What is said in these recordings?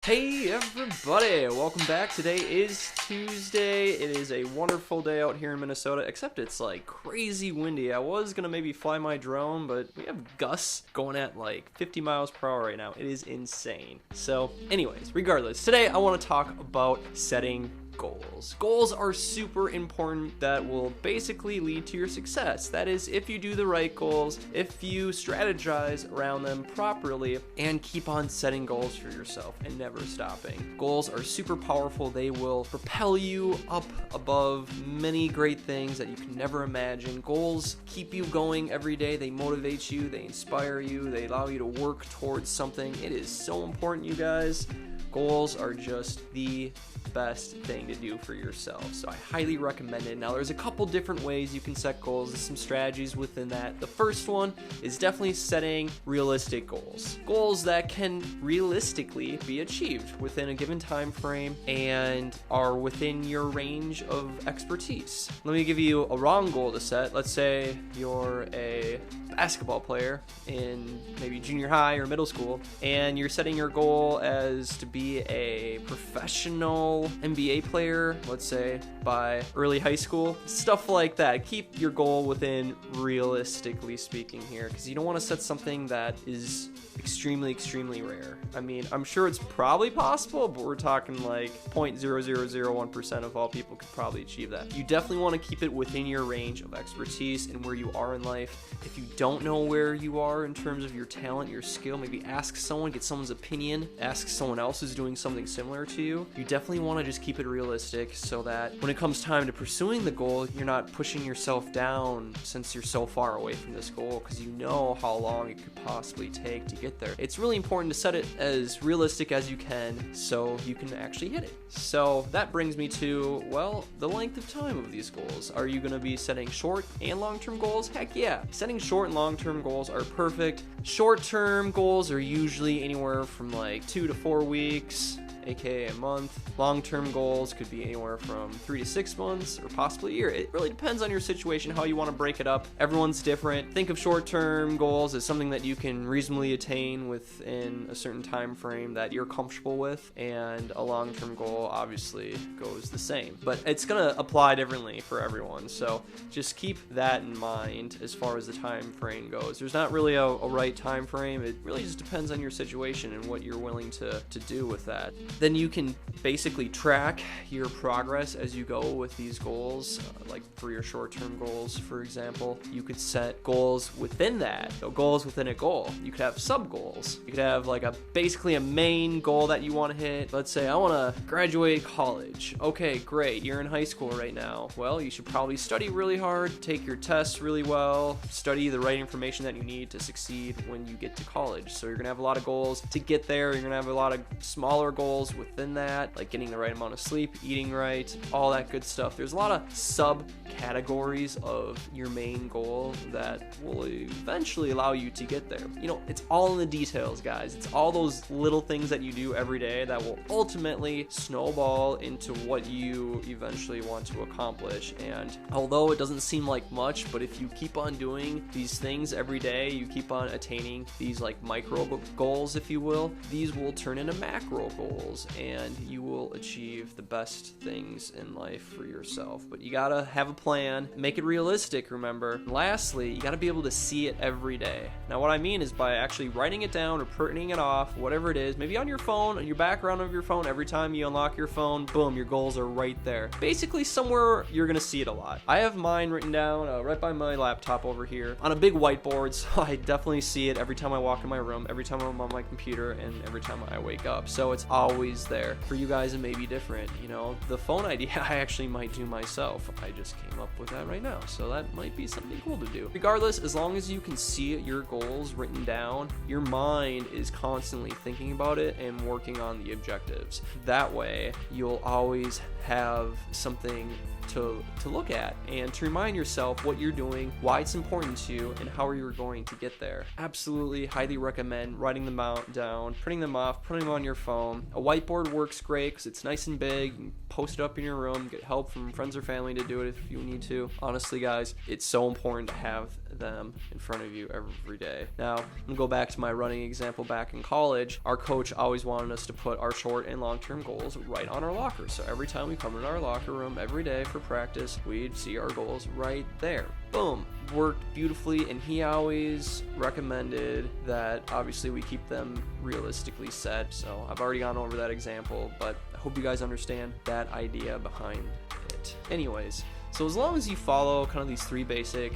Hey everybody, welcome back. Today is Tuesday. It is a wonderful day out here in Minnesota, except it's like crazy windy. I was gonna maybe fly my drone, but we have gusts going at like 50 miles per hour right now. It is insane. So anyways, regardless, today I want to talk about setting goals. Goals are super important that will basically lead to your success. That is, if you do the right goals, if you strategize around them properly, and keep on setting goals for yourself and never stopping. Goals are super powerful. They will propel you up above many great things that you can never imagine. Goals keep you going every day. They motivate you, they inspire you, they allow you to work towards something. It is so important, you guys. Goals are just the best thing to do for yourself, so I highly recommend it. Now, there's a couple different ways you can set goals. There's some strategies within that. The first one is definitely setting realistic goals. Goals that can realistically be achieved within a given time frame and are within your range of expertise. Let me give you a wrong goal to set. Let's say you're a basketball player in maybe junior high or middle school, and you're setting your goal as to be a professional NBA player, let's say, by early high school. Stuff like that. Keep your goal within realistically speaking here, because you don't want to set something that is extremely rare. I mean, I'm sure it's probably possible, but we're talking like 0.0001% of all people could probably achieve that. You definitely want to keep it within your range of expertise and where you are in life. If you don't know where you are in terms of your talent, your skill, maybe ask someone, get someone's opinion, ask someone else who's doing something similar to you. You definitely want to just keep it realistic so that when it comes time to pursuing the goal, you're not pushing yourself down since you're so far away from this goal, because you know how long it could possibly take to get there. It's really important to set it as realistic as you can so you can actually hit it. So that brings me to, well, the length of time of these goals. Are you going to be setting short and long-term goals? Heck yeah. Setting short and long-term goals are perfect. Short-term goals are usually anywhere from like 2 to 4 weeks, aka a month. Long-term goals could be anywhere from 3 to 6 months or possibly a year. It really depends on your situation, how you want to break it up. Everyone's different. Think of short-term goals as something that you can reasonably attain within a certain time frame that you're comfortable with, and a long-term goal obviously goes the same, but it's gonna apply differently for everyone, so just keep that in mind as far as the time frame goes. There's not really a right time frame. It really just depends on your situation and what you're willing to do with that. Then you can basically track your progress as you go with these goals. Like for your short-term goals, for example, you could set goals within that. So goals within a goal. You could have sub-goals. You could have like basically a main goal that you want to hit. Let's say I want to graduate college. Okay, great. You're in high school right now. Well, you should probably study really hard, take your tests really well, study the right information that you need to succeed when you get to college. So you're going to have a lot of goals to get there. You're going to have a lot of smaller goals within that, like getting the right amount of sleep, eating right, all that good stuff. There's a lot of subcategories of your main goal that will eventually allow you to get there. You know, it's all in the details, guys. It's all those little things that you do every day that will ultimately snowball into what you eventually want to accomplish. And although it doesn't seem like much, but if you keep on doing these things every day, you keep on attaining these like micro goals, if you will, these will turn into macro goals, and you will achieve the best things in life for yourself. But you gotta have a plan, make it realistic, remember. And lastly, you gotta be able to see it every day. Now, what I mean is by actually writing it down or printing it off, whatever it is, maybe on your phone, on your background of your phone. Every time you unlock your phone, boom, your goals are right there. Basically, somewhere you're gonna see it a lot. I have mine written down right by my laptop over here on a big whiteboard, so I definitely see it every time I walk in my room, every time I'm on my computer, and every time I wake up. So it's always there. For you guys, it may be different. You know, the phone idea I actually might do myself. I just came up with that right now, so that might be something cool to do. Regardless, as long as you can see your goals written down, your mind is constantly thinking about it and working on the objectives. That way, you'll always have something to look at and to remind yourself what you're doing, why it's important to you, and how you're going to get there. Absolutely highly recommend writing them out down, printing them off, putting them on your phone. A whiteboard works great because it's nice and big. You can post it up in your room, get help from friends or family to do it if you need to. Honestly, guys, it's so important to have them in front of you every day. Now, I'm gonna go back to my running example back in college. Our coach always wanted us to put our short and long-term goals right on our locker. So every time we come in our locker room every day for practice, we'd see our goals right there. Boom. Worked beautifully, and he always recommended that obviously we keep them realistically set. So I've already gone over that example, but I hope you guys understand that idea behind it. Anyways, so as long as you follow kind of these three basic,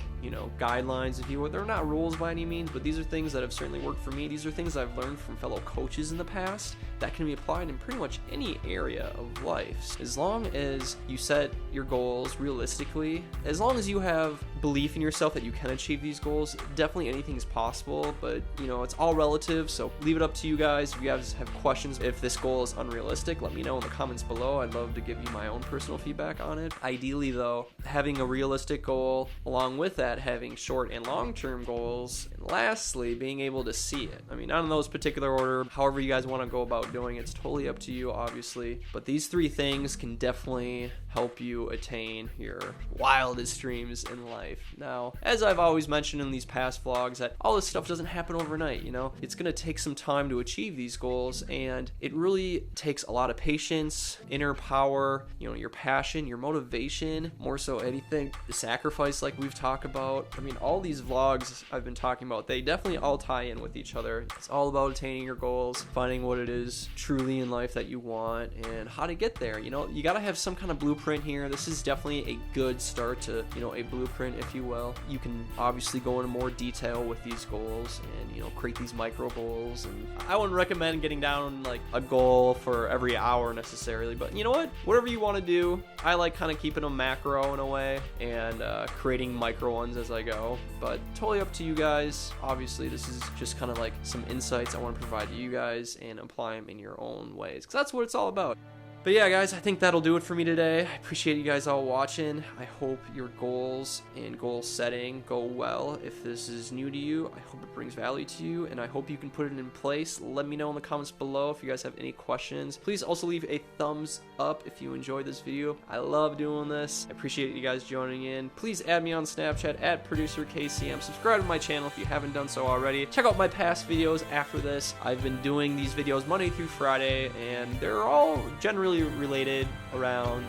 guidelines, if you will, they're not rules by any means, but these are things that have certainly worked for me. These are things I've learned from fellow coaches in the past that can be applied in pretty much any area of life. As long as you set your goals realistically, as long as you have belief in yourself that you can achieve these goals, definitely anything's possible, but it's all relative, so leave it up to you guys. If you guys have questions, if this goal is unrealistic, let me know in the comments below. I'd love to give you my own personal feedback on it. Ideally though, having a realistic goal, along with that having short and long-term goals, and lastly being able to see it. Not in those particular order, however you guys want to go about doing it, it's totally up to you obviously, but these three things can definitely help you attain your wildest dreams in life. Now, as I've always mentioned in these past vlogs, that all this stuff doesn't happen overnight. It's gonna take some time to achieve these goals, and it really takes a lot of patience, inner power, your passion, your motivation, more so anything, the sacrifice like we've talked about. All these vlogs I've been talking about, they definitely all tie in with each other. It's all about attaining your goals, finding what it is truly in life that you want, and how to get there. You gotta have some kind of blueprint here. This is definitely a good start to, a blueprint, if you will. You can obviously go into more detail with these goals and, create these micro goals. And I wouldn't recommend getting down like a goal for every hour necessarily, but you know what? Whatever you want to do, I like kind of keeping them macro in a way and creating micro ones as I go, but totally up to you guys. Obviously, this is just kind of like some insights I want to provide to you guys and apply them in your own ways, because that's what it's all about. But yeah, guys, I think that'll do it for me today. I appreciate you guys all watching. I hope your goals and goal setting go well. If this is new to you, I hope it brings value to you, and I hope you can put it in place. Let me know in the comments below if you guys have any questions. Please also leave a thumbs up if you enjoyed this video. I love doing this. I appreciate you guys joining in. Please add me on Snapchat at @ProducerKCM. Subscribe to my channel if you haven't done so already. Check out my past videos after this. I've been doing these videos Monday through Friday, and they're all generally related around,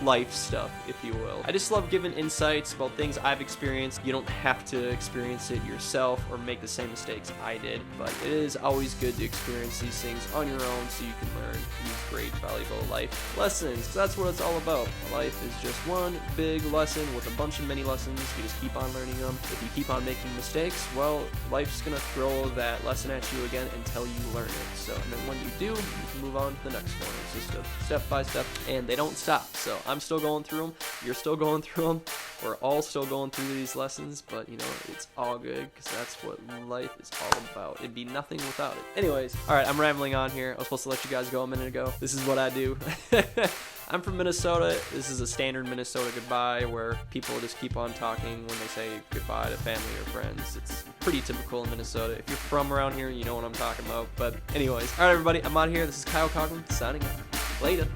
life stuff, if you will. I just love giving insights about things I've experienced. You don't have to experience it yourself or make the same mistakes I did, but it is always good to experience these things on your own so you can learn these great, valuable life lessons. That's what it's all about. Life is just one big lesson with a bunch of mini lessons. You just keep on learning them. If you keep on making mistakes, well, life's gonna throw that lesson at you again until you learn it. So, and then when you do, you can move on to the next one. It's just a step by step, and they don't stop. So I'm still going through them, you're still going through them, we're all still going through these lessons, but it's all good, because that's what life is all about. It'd be nothing without it. Anyways, alright, I'm rambling on here. I was supposed to let you guys go a minute ago. This is what I do. I'm from Minnesota. This is a standard Minnesota goodbye where people just keep on talking when they say goodbye to family or friends. It's pretty typical in Minnesota. If you're from around here, you know what I'm talking about. But anyways, alright everybody, I'm out of here. This is Coghlan signing out. Later.